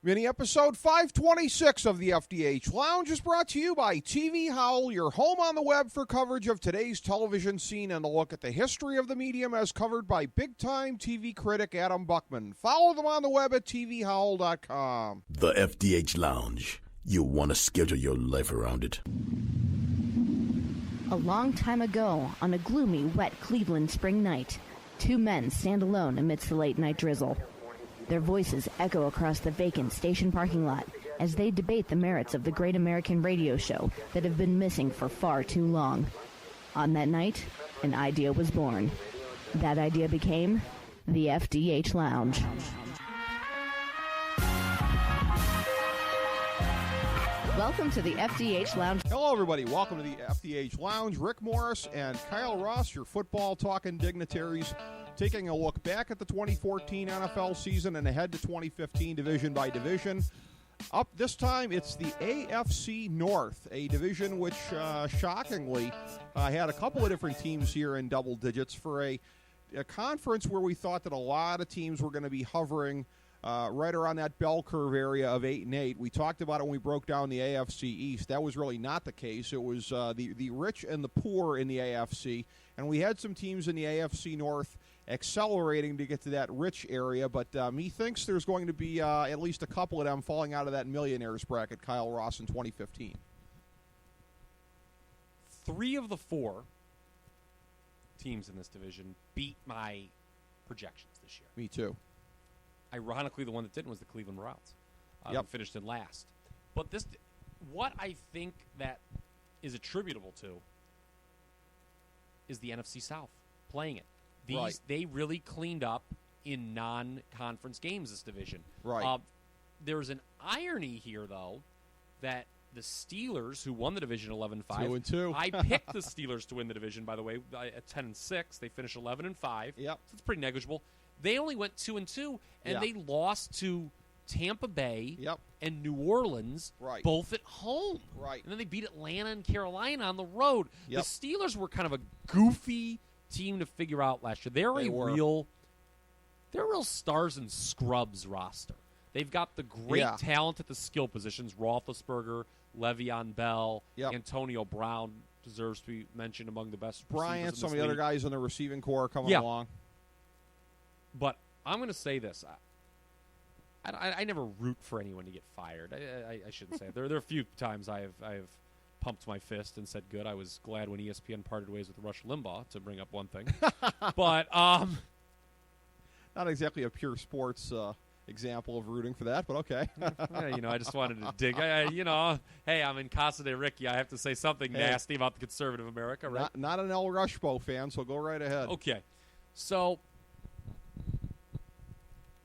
Mini episode 526 of the FDH Lounge is brought to you by TV Howl, your home on the web for coverage of today's television scene and a look at the history of the medium as covered by big-time TV critic Adam Buckman. Follow them on the web at tvhowl.com. The FDH Lounge. You want to schedule your life around it. A long time ago, on a gloomy, wet Cleveland spring night, two men stand alone amidst the late-night drizzle. Their voices echo across the vacant station parking lot as they debate the merits of the great American radio show that have been missing for far too long. On that night, an idea was born. That idea became the FDH Lounge. Welcome to the FDH Lounge. Hello, everybody. Welcome to the FDH Lounge. Rick Morris and Kyle Ross, your football-talking dignitaries, taking a look back at the 2014 NFL season and ahead to 2015 division by division. Up this time, it's the AFC North, a division which, shockingly, had a couple of different teams here in double digits for a conference where we thought that a lot of teams were going to be hovering right around that bell curve area of 8-8. We talked about it when we broke down the AFC East. That was really not the case. It was the rich and the poor in the AFC, and we had some teams in the AFC North accelerating to get to that rich area, but methinks there's going to be at least a couple of them falling out of that millionaires bracket, Kyle Ross, in 2015. 3 of the 4 teams in this division beat my projections this year. Me too. Ironically, the one that didn't was the Cleveland Browns. Yep. Finished in last. But what I think that is attributable to is the NFC South playing it. They really cleaned up in non-conference games this division. Right. There's an irony here, though, that the Steelers, who won the division 11-5, 2-2. I picked the Steelers to win the division, by the way, at 10-6. They finished 11-5. Yep. So it's pretty negligible. They only went 2-2, and they lost to Tampa Bay and New Orleans, both at home. Right. And then they beat Atlanta and Carolina on the road. Yep. The Steelers were kind of a goofy team to figure out last year. They're a real stars and scrubs roster. They've got the great talent at the skill positions: Roethlisberger, Le'Veon Bell, Antonio Brown deserves to be mentioned among the best. Bryant, some of the other guys in the receiving corps coming along. But I'm going to say this: I never root for anyone to get fired. I shouldn't say it. There are a few times I have pumped my fist and said, good. I was glad when ESPN parted ways with Rush Limbaugh, to bring up one thing. But not exactly a pure sports example of rooting for that, but okay. I just wanted to dig. Hey, I'm in Casa de Ricky. I have to say something nasty about the conservative America, right? Not an El Rushbo fan, so go right ahead. Okay. So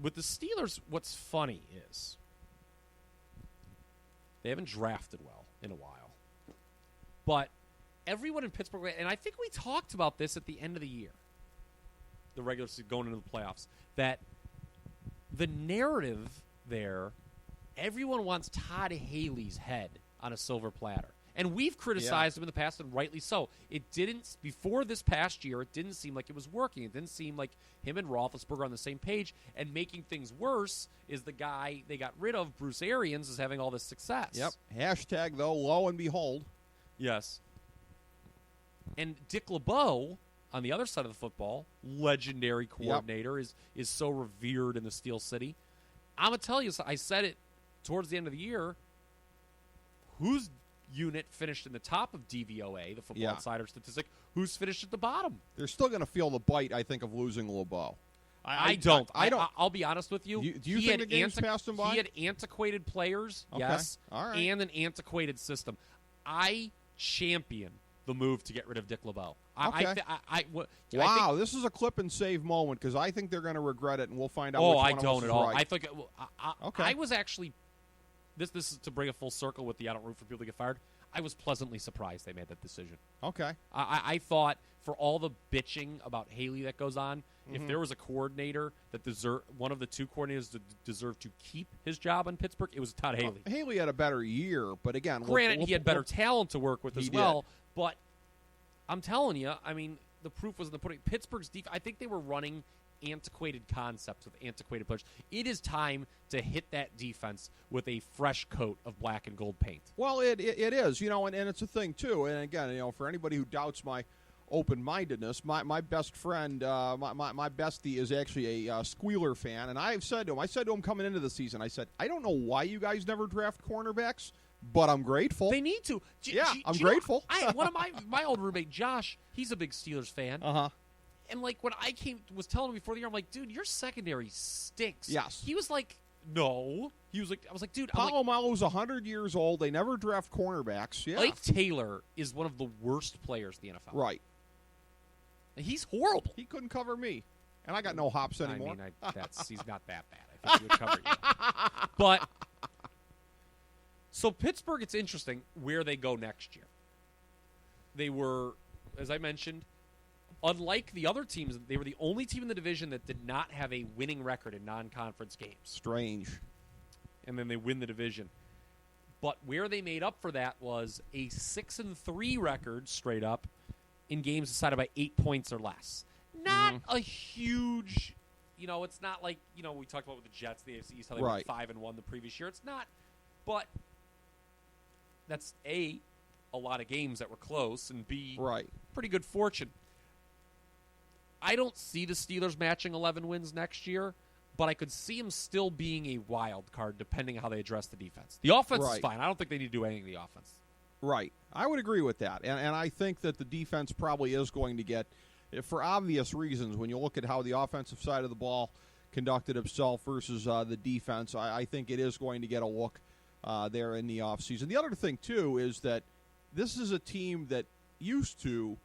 with the Steelers, what's funny is they haven't drafted well in a while. But everyone in Pittsburgh, and I think we talked about this at the end of the year, the regular season going into the playoffs, that the narrative there, everyone wants Todd Haley's head on a silver platter. And we've criticized him in the past, and rightly so. It didn't, before this past year, it didn't seem like it was working. It didn't seem like him and Roethlisberger on the same page. And making things worse is the guy they got rid of, Bruce Arians, is having all this success. Yep. Hashtag, though, lo and behold. Yes. And Dick LeBeau, on the other side of the football, legendary coordinator, is so revered in the Steel City. I'm going to tell you, I said it towards the end of the year, whose unit finished in the top of DVOA, the Football Insider statistic, who's finished at the bottom? They're still going to feel the bite, I think, of losing LeBeau. I don't. I'll be honest with you. Do you think the game's passed him by? He had antiquated players, yes, all right, and an antiquated system. I champion the move to get rid of Dick LeBeau. Wow, this is a clip and save moment because I think they're going to regret it, and we'll find out. Oh, which I one don't of us at is all. Right. I think. I was actually. This is to bring a full circle with the I don't root for people to get fired. I was pleasantly surprised they made that decision. Okay. I thought for all the bitching about Haley that goes on, if there was a coordinator that one of the two coordinators that deserved to keep his job in Pittsburgh, it was Todd Haley. Haley had a better year, but again, granted, he had better talent to work with as well. Did. But I'm telling you, I mean, the proof was in the pudding. Pittsburgh's defense, I think they were running antiquated concepts with antiquated players. It is time to hit that defense with a fresh coat of black and gold paint. Well, it is, and it's a thing, too. And, again, for anybody who doubts my open-mindedness, my best friend, my bestie is actually a Squealer fan. And I said to him coming into the season, I said, I don't know why you guys never draft cornerbacks, but I'm grateful. They need to. I'm grateful. One of my old roommate, Josh, he's a big Steelers fan. Uh-huh. And, when I was telling him before the year, I'm like, dude, your secondary stinks. Yes. He was like, no. I was like, dude. Palomalu's 100 years old. They never draft cornerbacks. Yeah. Ike Taylor is one of the worst players in the NFL. Right. He's horrible. He couldn't cover me. And I got no hops anymore. I mean, he's not that bad. I think he would cover you. But, so Pittsburgh, it's interesting where they go next year. They were, as I mentioned, unlike the other teams, they were the only team in the division that did not have a winning record in non-conference games. Strange. And then they win the division. But where they made up for that was a 6-3 record straight up in games decided by 8 points or less. Not a huge, it's not like, we talked about with the Jets, the AFC East, how they went 5-1 the previous year. It's not, but that's A, a lot of games that were close, and B, pretty good fortune. I don't see the Steelers matching 11 wins next year, but I could see them still being a wild card depending on how they address the defense. The offense is fine. I don't think they need to do anything to the offense. Right. I would agree with that. And I think that the defense probably is going to get, for obvious reasons, when you look at how the offensive side of the ball conducted itself versus the defense, I think it is going to get a look there in the offseason. The other thing, too, is that this is a team that used to,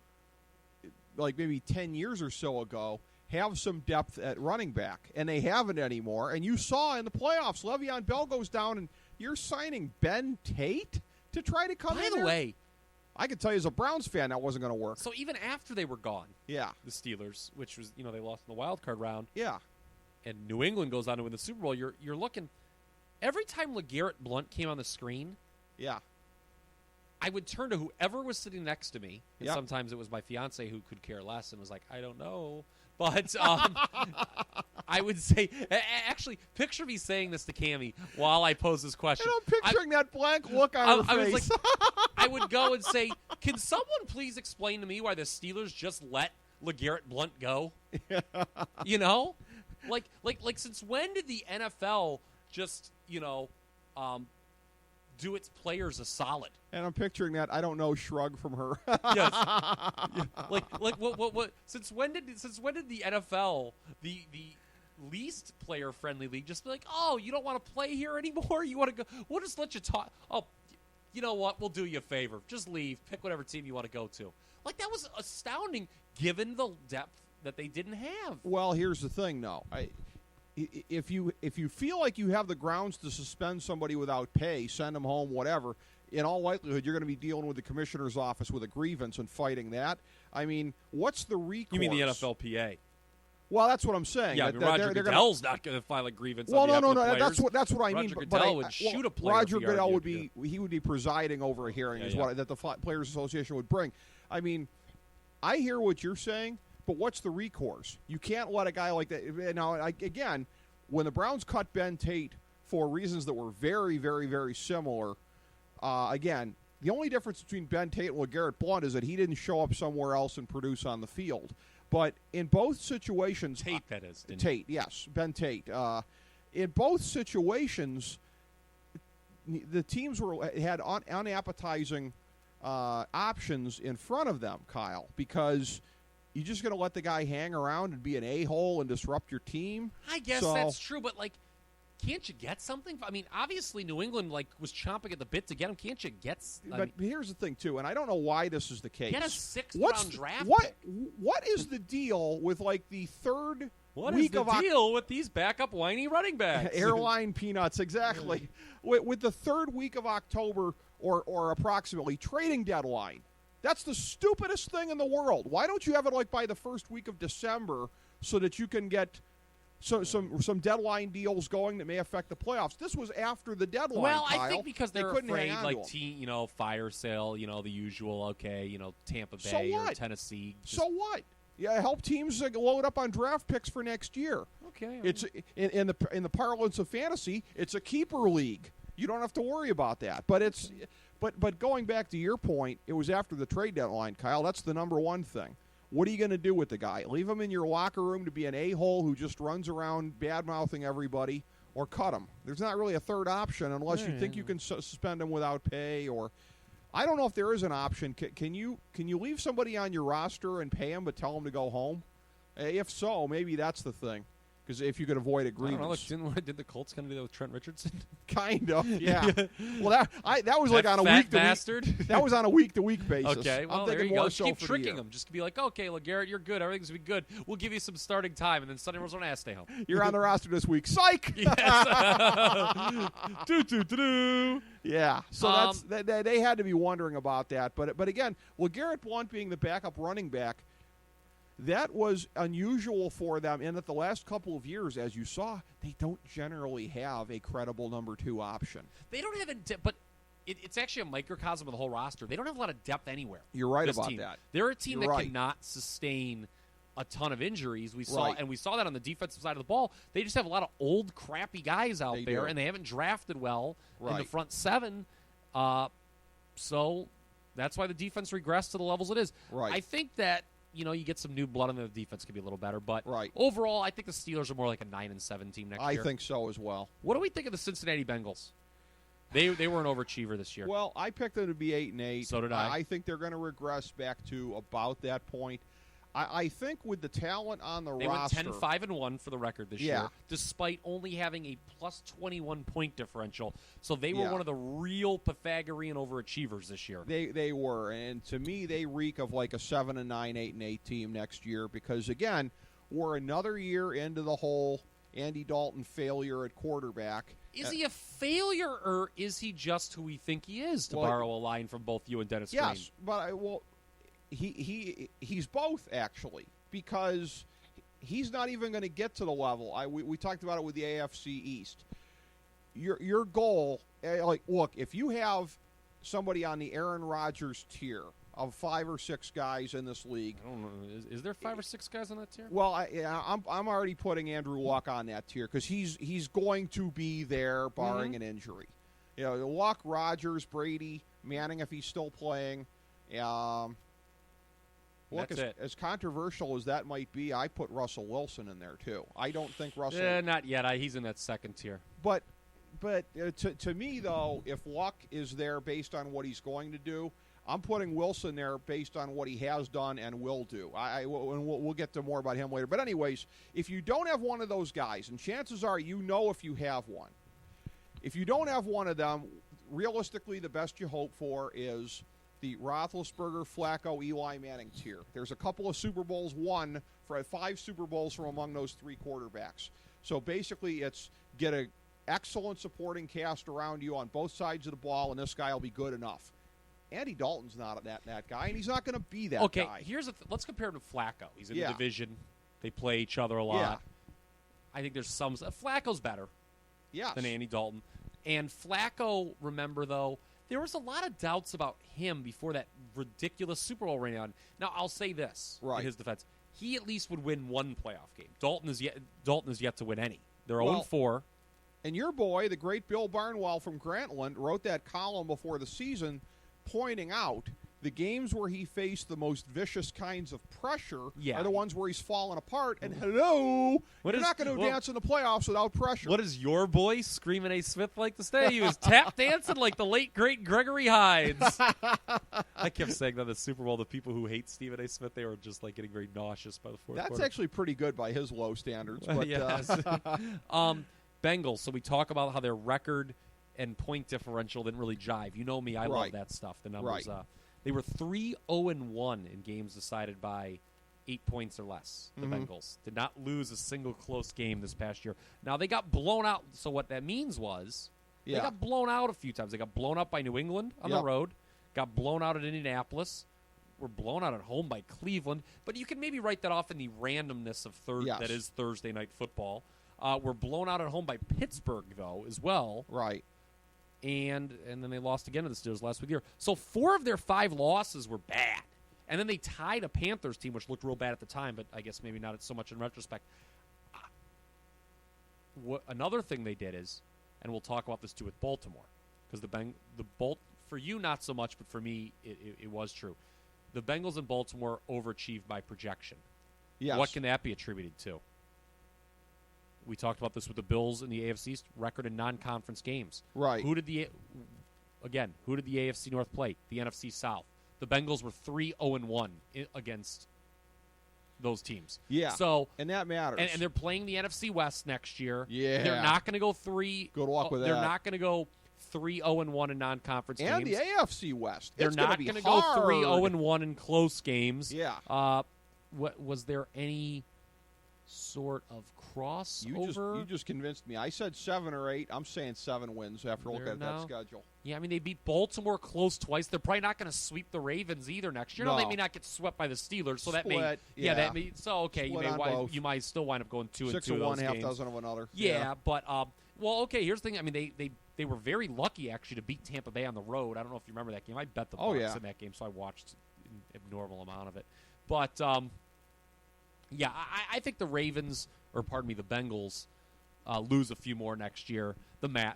like maybe 10 years or so ago, have some depth at running back, and they haven't anymore. And you saw in the playoffs, Le'Veon Bell goes down, and you're signing Ben Tate to try to come in. By the way, I could tell you as a Browns fan that wasn't going to work. So even after they were gone, the Steelers, which was, they lost in the wild card round, and New England goes on to win the Super Bowl, you're looking, every time LeGarrette Blount came on the screen, I would turn to whoever was sitting next to me, and sometimes it was my fiance who could care less and was like, I don't know. But I would say, actually, picture me saying this to Cammie while I pose this question. And I'm picturing that blank look on her face. Was like, I would go and say, can someone please explain to me why the Steelers just let LeGarrette Blount go? Like since when did the NFL just, do its players a solid? And I'm picturing that I don't know shrug from her. Yes. Yeah. Like what since when did the NFL, the least player friendly league, just be like, "Oh, you don't want to play here anymore? You want to go? We'll just let you talk. Oh, you know what? We'll do you a favor. Just leave. Pick whatever team you want to go to." Like, that was astounding given the depth that they didn't have. Well, here's the thing though. If you feel like you have the grounds to suspend somebody without pay, send them home, whatever, in all likelihood you're going to be dealing with the commissioner's office with a grievance and fighting that. I mean, what's the recourse? You mean the NFLPA? Well, that's what I'm saying. Yeah, Roger Goodell's not going to file a grievance. Well, on no. Players. That's what I mean. Roger Goodell would shoot a player. Roger Goodell would be presiding over a hearing, what that the Players Association would bring. I mean, I hear what you're saying, but what's the recourse? You can't let a guy like that. Now, again, when the Browns cut Ben Tate for reasons that were very, very, very similar, again, the only difference between Ben Tate and LeGarrette Blount is that he didn't show up somewhere else and produce on the field. But in both situations... Tate, that is. Tate, yes, Ben Tate. In both situations, the teams had unappetizing options in front of them, Kyle, because... You're just going to let the guy hang around and be an a-hole and disrupt your team? I guess that's true, but, can't you get something? I mean, obviously New England, was chomping at the bit to get him. Can't you get... But here's the thing, too, and I don't know why this is the case. Get a sixth-round draft pick. What is the deal with, the third What week is the deal with these backup whiny running backs? Airline peanuts, exactly. With the third week of October or approximately trading deadline. That's the stupidest thing in the world. Why don't you have it by the first week of December so that you can get some deadline deals going that may affect the playoffs? This was after the deadline. Well, Kyle. I think because they're afraid, fire sale, the usual. Okay, Tampa Bay or Tennessee. So what? Yeah, help teams load up on draft picks for next year. Okay. It's in the parlance of fantasy, it's a keeper league. You don't have to worry about that. But going back to your point, it was after the trade deadline, Kyle. That's the number one thing. What are you going to do with the guy? Leave him in your locker room to be an a-hole who just runs around bad-mouthing everybody, or cut him? There's not really a third option unless you think you can suspend him without pay, or I don't know if there is an option. Can you leave somebody on your roster and pay him but tell him to go home? If so, maybe that's the thing. Because if you could avoid a grievance. I don't know. Did the Colts kind of do that with Trent Richardson? Kind of, yeah. Well, that was like on a week-to-week. That was on a week-to-week basis. Okay, well, I'm there thinking you go. more Just so keep for tricking him. Just be like, okay, look, Garrett, you're good. Everything's going to be good. We'll give you some starting time, and then Sunday rolls around, stay home. You're on the roster this week. Psych! Yes. Yeah, so they had to be wondering about that. But again, Garrett Blount being the backup running back, that was unusual for them in that the last couple of years, as you saw, they don't generally have a credible number 2 option. They don't have but it's actually a microcosm of the whole roster. They don't have a lot of depth anywhere. You're right this about team. that. They're a team You're that right. cannot sustain a ton of injuries. We saw, Right. and we saw that on the defensive side of the ball. They just have a lot of old, crappy guys out They there, do. and they haven't drafted well in the Right. front 7. So that's why the defense regressed to the levels it is. Right. I think that you get some new blood on the defense could be a little better, but Right. overall, I think the Steelers are more like a 9-7 team next year. I think so as well. What do we think of the Cincinnati Bengals? They were an overachiever this year. Well, I picked them to be 8-8. So did I. I think they're going to regress back to about that point. I think with the talent on the They roster, went 10-5-1 for the record this Yeah. year, despite only having a plus 21 point differential. So they were Yeah. one of the real Pythagorean overachievers this year. They were, and to me, they reek of like a 7-9, 8-8 team next year because again, we're another year into the whole Andy Dalton failure at quarterback. Is he a failure, or is he just who we think he is? To Well, borrow a line from both you and Dennis Green. Yes, but he's both actually because he's not even going to get to the level. We talked about it with the AFC East. Your goal, look, if you have somebody on the Aaron Rodgers tier of 5 or 6 guys in this league, I don't know. Is there 5 or 6 guys on that tier? well, I'm already putting Andrew Luck on that tier because he's going to be there barring an injury. Luck, Rodgers, Brady, Manning if he's still playing. Look, as controversial as that might be, I put Russell Wilson in there too. I don't think Russell. Not yet. He's in that second tier. But to me though, if Luck is there based on what he's going to do, I'm putting Wilson there based on what he has done and will do. We'll get to more about him later. But anyways, if you don't have one of those guys, and chances are if you have one, if you don't have one of them, realistically the best you hope for is the Roethlisberger, Flacco, Eli Manning tier. There's a couple of Super Bowls won for 5 Super Bowls from among those 3 quarterbacks. So basically it's get an excellent supporting cast around you on both sides of the ball, and this guy will be good enough. Andy Dalton's not that guy, and he's not going to be that guy. Okay, let's compare him to Flacco. He's in the division. They play each other a lot. Yeah. I think there's some. Flacco's better than Andy Dalton. And Flacco, remember, though, there was a lot of doubts about him before that ridiculous Super Bowl ran on. Now, I'll say this in his defense. He at least would win one playoff game. Dalton is yet to win any. They're 0-4. And your boy, the great Bill Barnwell from Grantland, wrote that column before the season pointing out the games where he faced the most vicious kinds of pressure are the ones where he's fallen apart. And you're not going to dance in the playoffs without pressure. What does your boy, Screaming A. Smith, like to say? He was tap dancing like the late, great Gregory Hines. I kept saying that in the Super Bowl, the people who hate Stephen A. Smith, they were just like getting very nauseous by the fourth quarter. That's actually pretty good by his low standards. But, yes. Bengals, so we talk about how their record and point differential didn't really jive. You know me, I love that stuff, the numbers. They were 3-0-1 in games decided by 8 points or less, the Bengals. Did not lose a single close game this past year. Now, they got blown out. So what that means was they got blown out a few times. They got blown out by New England on the road, got blown out at Indianapolis, were blown out at home by Cleveland. But you can maybe write that off in the randomness of that is Thursday night football. Were blown out at home by Pittsburgh, though, as well. Right. And then they lost again to the Steelers last week. So 4 of their 5 losses were bad. And then they tied a Panthers team, which looked real bad at the time, but I guess maybe not so much in retrospect. Another thing they did is, and we'll talk about this too with Baltimore, because for you not so much, but for me it was true. The Bengals in Baltimore overachieved by projection. Yes. What can that be attributed to? We talked about this with the Bills in the AFC East record in non-conference games. Right. Who did the AFC North play? The NFC South. The Bengals were 3-0-1 against those teams. Yeah. So, and that matters. And they're playing the NFC West next year. Yeah. They're not going to go 3. Good luck with they're that. They're not going to go 3-0-1 in non-conference games. And the AFC West. They're not going to go 3-0-1 in close games. Yeah. Was there any sort of crossover? You just convinced me. I said 7 or 8. I'm saying 7 wins after looking at that schedule. Yeah, I mean, they beat Baltimore close twice. They're probably not going to sweep the Ravens either next year. No, they may not get swept by the Steelers, so that may you might still wind up going 2-2 6 of those one, games. half dozen of another. Yeah, but okay. Here's the thing. I mean, they were very lucky actually to beat Tampa Bay on the road. I don't know if you remember that game. I bet the Bucs in that game, so I watched an abnormal amount of it. But I think the the Bengals lose a few more next year.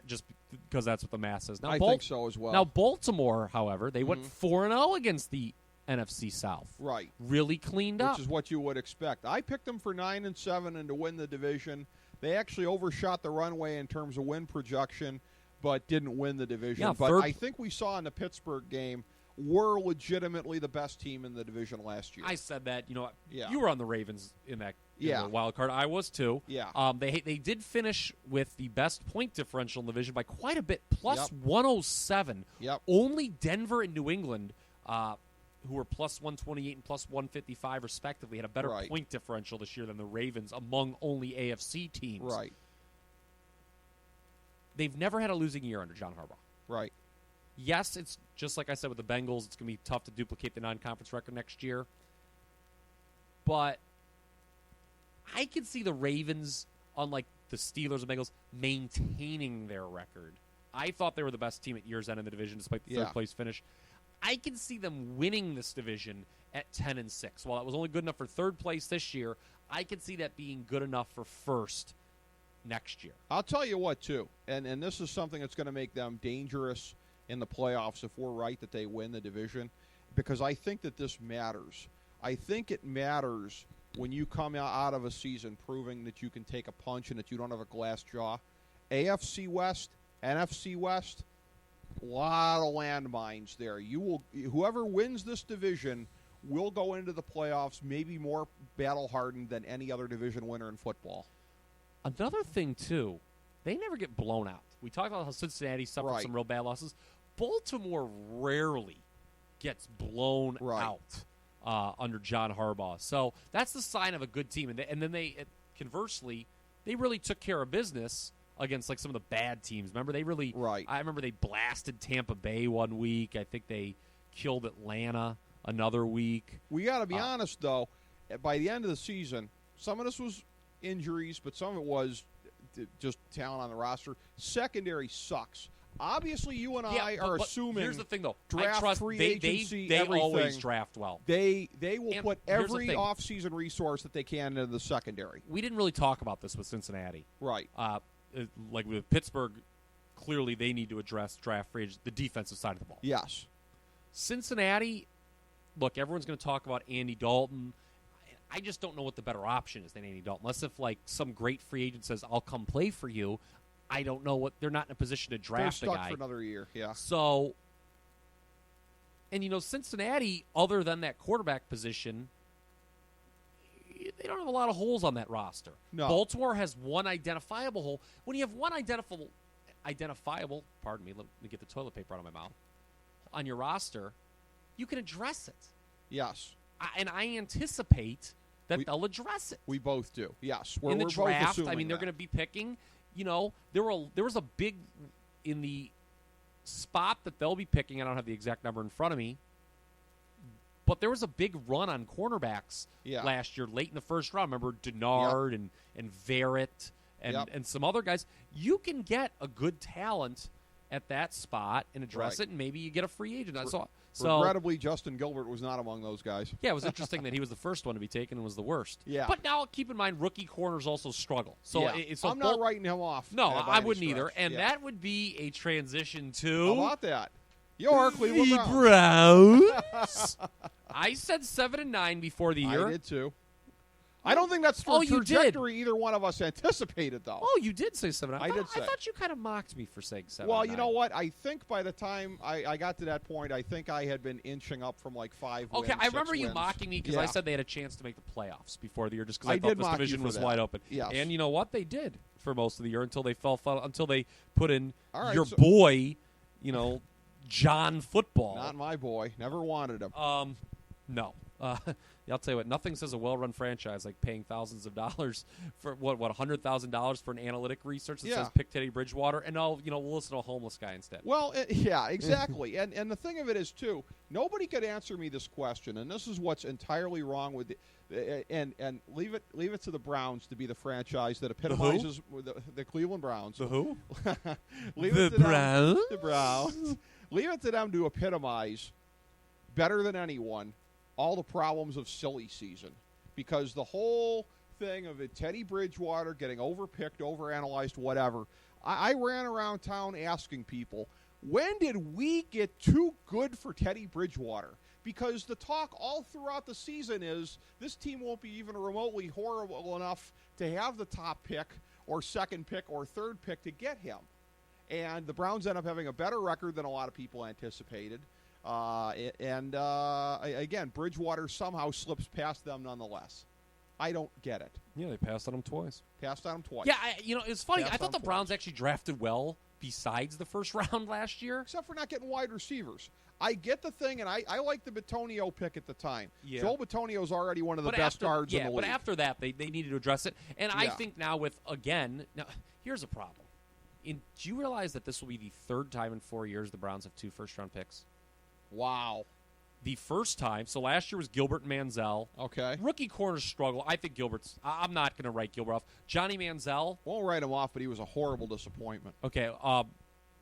Just because that's what the math says. Now, I think so as well. Now, Baltimore, however, they went 4-0 against the NFC South. Right. Really cleaned up. Which is what you would expect. I picked them for 9-7 and to win the division. They actually overshot the runway in terms of win projection, but didn't win the division. Yeah, but I think we saw in the Pittsburgh game were legitimately the best team in the division last year. I said that. You were on the Ravens in that the wild card. I was too. Yeah. They did finish with the best point differential in the division by quite a bit, plus 107. Yep. Only Denver and New England, who were plus 128 and plus 155 respectively, had a better point differential this year than the Ravens among only AFC teams. Right. They've never had a losing year under John Harbaugh. Right. Yes, it's just like I said with the Bengals, it's going to be tough to duplicate the non-conference record next year. But I could see the Ravens, unlike the Steelers and Bengals, maintaining their record. I thought they were the best team at year's end in the division, despite the third-place finish. I can see them winning this division at 10-6. While that was only good enough for third place this year, I could see that being good enough for first next year. I'll tell you what, too, and this is something that's going to make them dangerous in the playoffs if we're right that they win the division, because I think that this matters. I think it matters when you come out of a season proving that you can take a punch and that you don't have a glass jaw. AFC West, NFC West, a lot of landmines there. Whoever wins this division will go into the playoffs maybe more battle-hardened than any other division winner in football. Another thing, too, they never get blown out. We talked about how Cincinnati suffered some real bad losses. Baltimore rarely gets blown out under John Harbaugh. So that's the sign of a good team. And then conversely, they really took care of business against like some of the bad teams. Remember, I remember they blasted Tampa Bay one week. I think they killed Atlanta another week. We got to be honest, though. By the end of the season, some of this was injuries, but some of it was just talent on the roster. Secondary sucks. Obviously, you and I are assuming. Here's the thing, though. Draft, free agency, they everything. always draft well. They will put every offseason resource that they can into the secondary. We didn't really talk about this with Cincinnati. Right. Like with Pittsburgh, clearly they need to address draft free agents, the defensive side of the ball. Yes. Cincinnati, look, everyone's going to talk about Andy Dalton. I just don't know what the better option is than Andy Dalton. Unless if like some great free agent says, I'll come play for you. I don't know what they're not in a position to draft they're a stuck guy for another year. Yeah. So, and Cincinnati, other than that quarterback position, they don't have a lot of holes on that roster. No. Baltimore has one identifiable hole. When you have one identifiable, pardon me, let me get the toilet paper out of my mouth, on your roster, you can address it. Yes. And I anticipate that they'll address it. We both do. Yes. In the draft, both I mean, they're going to be picking. There was a big in the spot that they'll be picking. I don't have the exact number in front of me, but there was a big run on cornerbacks last year, late in the first round. Remember Denard and Verrett and some other guys. You can get a good talent at that spot and address Right. it, and maybe you get a free agent. So regrettably, Justin Gilbert was not among those guys. yeah, it was interesting that he was the first one to be taken and was the worst. Yeah. But now keep in mind, rookie corners also struggle. So, Yeah. so I'm not writing him off. No, by I any wouldn't stretch. either. And Yeah. that would be a transition to How about that? Your Cleveland the Browns. Browns. I said 7-9 before the year. I did too. I don't think that's the Oh, you did. trajectory either one of us anticipated, though. Oh, you did say 7-9. I did say. I thought you kind of mocked me for saying 7-9. Well, you know what? I think by the time I got to that point, I think I had been inching up from like 5 wins. Okay, I 6 remember you wins. mocking me because Yeah. I said they had a chance to make the playoffs before the year just because I I thought did this mock you division for was that. wide open. Yes. And you know what? They did for most of the year until they until they put in All right, your so- boy, John Football. Not my boy. Never wanted him. No. I'll tell you what, nothing says a well-run franchise like paying thousands of dollars for, $100,000 for an analytic research that Yeah. says pick Teddy Bridgewater, and we'll listen to a homeless guy instead. Well, yeah, exactly. and the thing of it is, too, nobody could answer me this question, and this is what's entirely wrong with and leave it to the Browns to be the franchise that epitomizes the Cleveland Browns. The who? Leave The it to them- Browns? the Browns. Leave it to them to epitomize better than anyone all the problems of silly season, because the whole thing of Teddy Bridgewater getting overpicked, overanalyzed, whatever. I ran around town asking people, when did we get too good for Teddy Bridgewater? Because the talk all throughout the season is this team won't be even remotely horrible enough to have the top pick or second pick or third pick to get him. And the Browns end up having a better record than a lot of people anticipated. Again, Bridgewater somehow slips past them nonetheless. I don't get it. Yeah, they passed on him twice. Passed on him twice. Yeah, it's funny. Passed I thought on the twice. Browns actually drafted well besides the first round last year. Except for not getting wide receivers. I get the thing, and I like the Bitonio pick at the time. Yeah. Joel Bitonio's already one of the best guards in the league. But after that, they needed to address it. And I Yeah. think now now, here's a problem. Do you realize that this will be the third time in 4 years the Browns have 2 first-round picks? Wow. The first time, so last year was Gilbert and Manziel. Okay. Rookie corners struggle. I think I'm not going to write Gilbert off. Johnny Manziel. Won't write him off, but he was a horrible disappointment. Okay,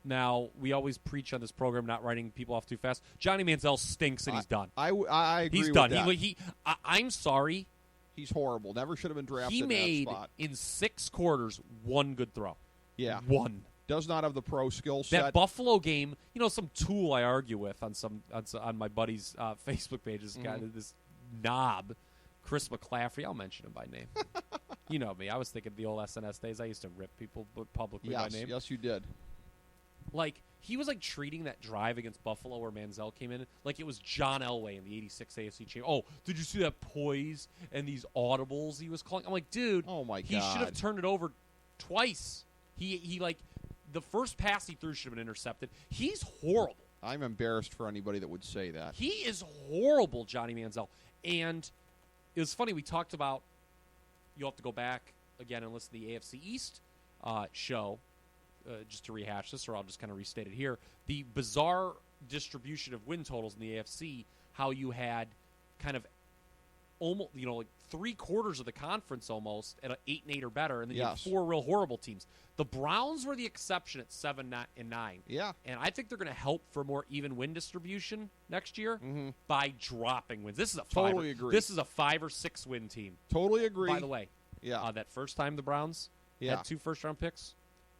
now, we always preach on this program not writing people off too fast. Johnny Manziel stinks, and he's done. I agree He's with done. that. I'm sorry. He's horrible. Never should have been drafted He in made, that spot. in 6 quarters, 1 good throw. Yeah. 1. Does not have the pro skill set. That Buffalo game, some tool I argue with on my buddy's Facebook page, this guy, this knob, Chris McClaffrey. I'll mention him by name. You know me. I was thinking of the old SNS days. I used to rip people publicly by name. Yes, you did. He was treating that drive against Buffalo where Manziel came in like it was John Elway in the '86 AFC Championship. Oh, did you see that poise and these audibles he was calling? I'm like, dude, Oh, my he should have God. turned it over twice. He the first pass he threw should have been intercepted. He's horrible. I'm embarrassed for anybody that would say that. He is horrible, Johnny Manziel. And it was funny. We talked about you'll have to go back again and listen to the AFC East show. Just to rehash this, or I'll just kind of restate it here. The bizarre distribution of win totals in the AFC, how you had kind of almost, 3/4 of the conference almost at 8-8 or better, and then you had Yes. 4 real horrible teams. The Browns were the exception at 7-9. Yeah. And I think they're going to help for more even win distribution next year by dropping wins. This is a Totally agree. This is a 5 or 6 win team. Totally agree. By the way, Yeah. that first time the Browns Yeah. had 2 first-round picks,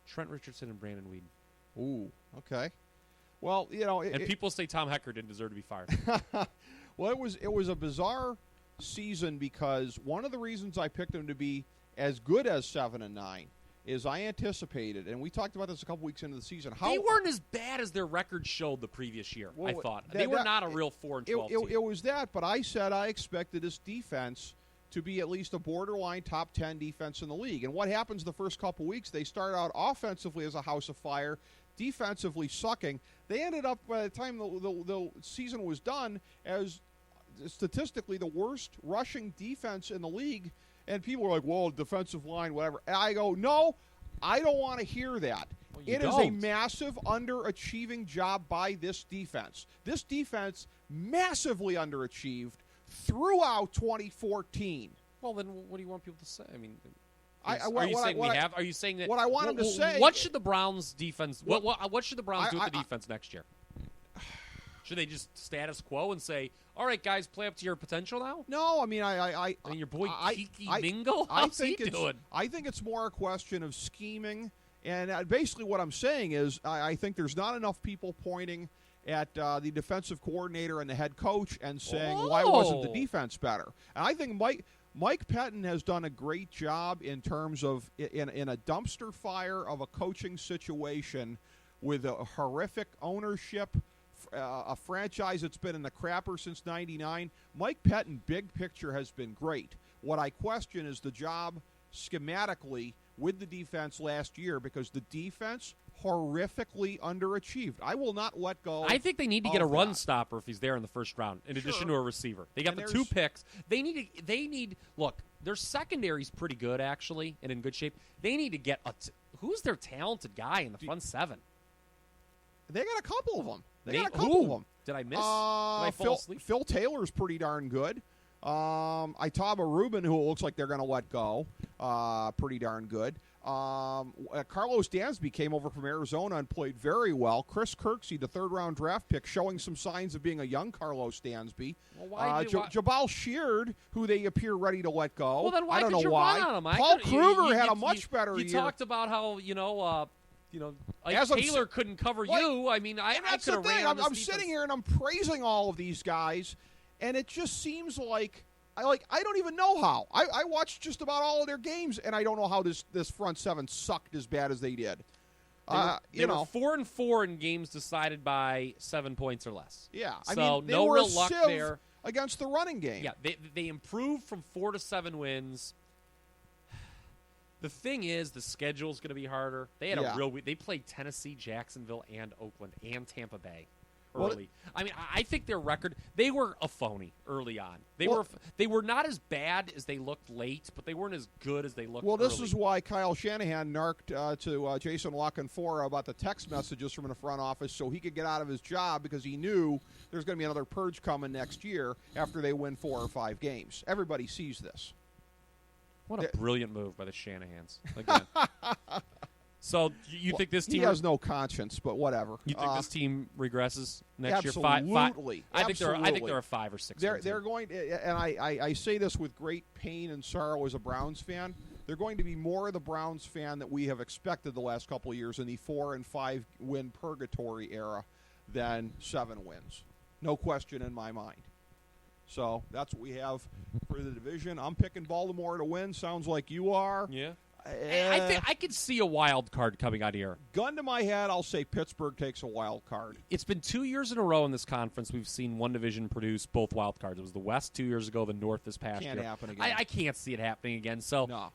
Trent Richardson and Brandon Weeden. Ooh, okay. Well, And people say Tom Hecker didn't deserve to be fired. well, it was a bizarre season because one of the reasons I picked them to be as good as 7-9 is I anticipated, and we talked about this a couple weeks into the season. How They weren't as bad as their record showed the previous year, Well, I thought. that- They were that- not a real 4-12 team. It was that, but I said I expected this defense to be at least a borderline top 10 defense in the league. And what happens the first couple weeks? They start out offensively as a house of fire, defensively sucking. They ended up, by the time the season was done, as statistically the worst rushing defense in the league. And people were like, well, defensive line, whatever. And I go, no, I don't want to hear that. Well, you It is a don't. massive underachieving job by this defense. This defense massively underachieved throughout 2014. Well, then what do you want people to say? I mean, Are you saying we have? Are you saying that? What I want him to say. What should the Browns defense? What should the Browns do with the defense next year? Should they just status quo and say, "All right, guys, play up to your potential now"? No, I mean, I mean, your boy Kiki Mingo. How's he doing? I think it's more a question of scheming, and basically what I'm saying is, I think there's not enough people pointing at the defensive coordinator and the head coach and saying, "Why wasn't the defense better?" And I think Mike Pettin has done a great job in terms of in a dumpster fire of a coaching situation with a horrific ownership. A franchise that's been in the crapper since '99. Mike Pettin, big picture, has been great. What I question is the job schematically with the defense last year, because the defense horrifically underachieved. I will not let go. I think they need to get a run stopper if he's there in the first round, in addition to a receiver. They got the 2 picks. They need. Look, their secondary's pretty good actually, and in good shape. They need to get who's their talented guy in the front 7? They got a couple of them. They got a couple of them. Did I miss? Did I fall asleep? Phil Taylor's pretty darn good. Itaba Rubin, who it looks like they're going to let go, pretty darn good. Carlos Dansby came over from Arizona and played very well. Chris Kirksey, the 3rd-round draft pick, showing some signs of being a young Carlos Dansby. Well, Jabal Sheard, who they appear ready to let go. Well, then why I don't know you why. run on him? Paul Kruger had a much better year. You talked about how Taylor couldn't cover you. I mean, I could have ran on this I'm sitting here and I'm praising all of these guys, and it just seems like I don't even know how. I watched just about all of their games, and I don't know how this front 7 sucked as bad as they did. They were 4-4 in games decided by 7 points or less. Yeah, so they no were real a luck sieve there against the running game. Yeah, they improved from 4 to 7 wins. The thing is, the schedule's going to be harder. They had they played Tennessee, Jacksonville, and Oakland, and Tampa Bay early. I mean, I think their record, they were a phony early on. They were not as bad as they looked late, but they weren't as good as they looked early. This is why Kyle Shanahan narked to Jason Lockenfora about the text messages from the front office so he could get out of his job, because he knew there's going to be another purge coming next year after they win 4 or 5 games. Everybody sees this. What a brilliant move by the Shanahans. Again. So you think this team... He has no conscience, but whatever. You think this team regresses next year? Absolutely. I think they're a 5 or 6. They're going to, and I say this with great pain and sorrow as a Browns fan, they're going to be more of the Browns fan that we have expected the last couple of years in the 4 and 5 win purgatory era than 7 wins. No question in my mind. So that's what we have for the division. I'm picking Baltimore to win. Sounds like you are. Yeah. I think I could see a wild card coming out of here. Gun to my head, I'll say Pittsburgh takes a wild card. It's been 2 years in a row in this conference we've seen one division produce both wild cards. It was the West 2 years ago, the North this past year. Can't happen again. I can't see it happening again. So no.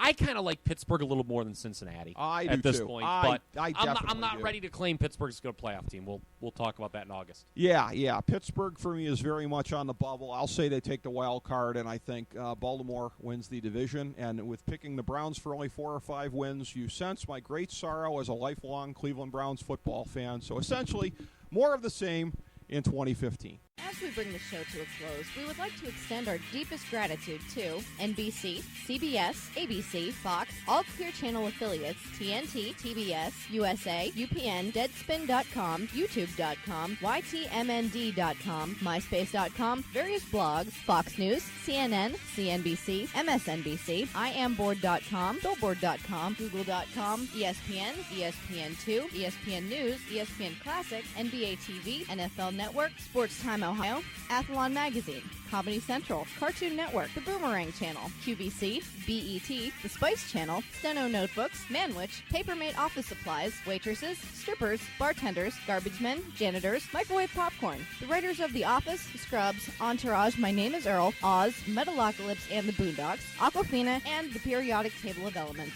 I kind of like Pittsburgh a little more than Cincinnati at this point. But I'm not ready to claim Pittsburgh's a good playoff team. We'll talk about that in August. Yeah. Pittsburgh for me is very much on the bubble. I'll say they take the wild card, and I think Baltimore wins the division. And with picking the Browns for only 4 or 5 wins, you sense my great sorrow as a lifelong Cleveland Browns football fan. So essentially, more of the same in 2015. As we bring the show to a close, we would like to extend our deepest gratitude to NBC, CBS, ABC, Fox, all Clear Channel affiliates, TNT, TBS, USA, UPN, Deadspin.com, YouTube.com, YTMND.com, MySpace.com, various blogs, Fox News, CNN, CNBC, MSNBC, IamBoard.com, Billboard.com, Google.com, ESPN, ESPN2, ESPN News, ESPN Classic, NBA TV, NFL Network, Sports Time Ohio, Athlon Magazine, Comedy Central, Cartoon Network, The Boomerang Channel, QVC, BET, The Spice Channel, Steno Notebooks, Manwich, Papermate Office Supplies, Waitresses, Strippers, Bartenders, Garbage Men, Janitors, Microwave Popcorn, the writers of The Office, Scrubs, Entourage, My Name is Earl, Oz, Metalocalypse and the Boondocks, Aquafina, and the periodic table of elements.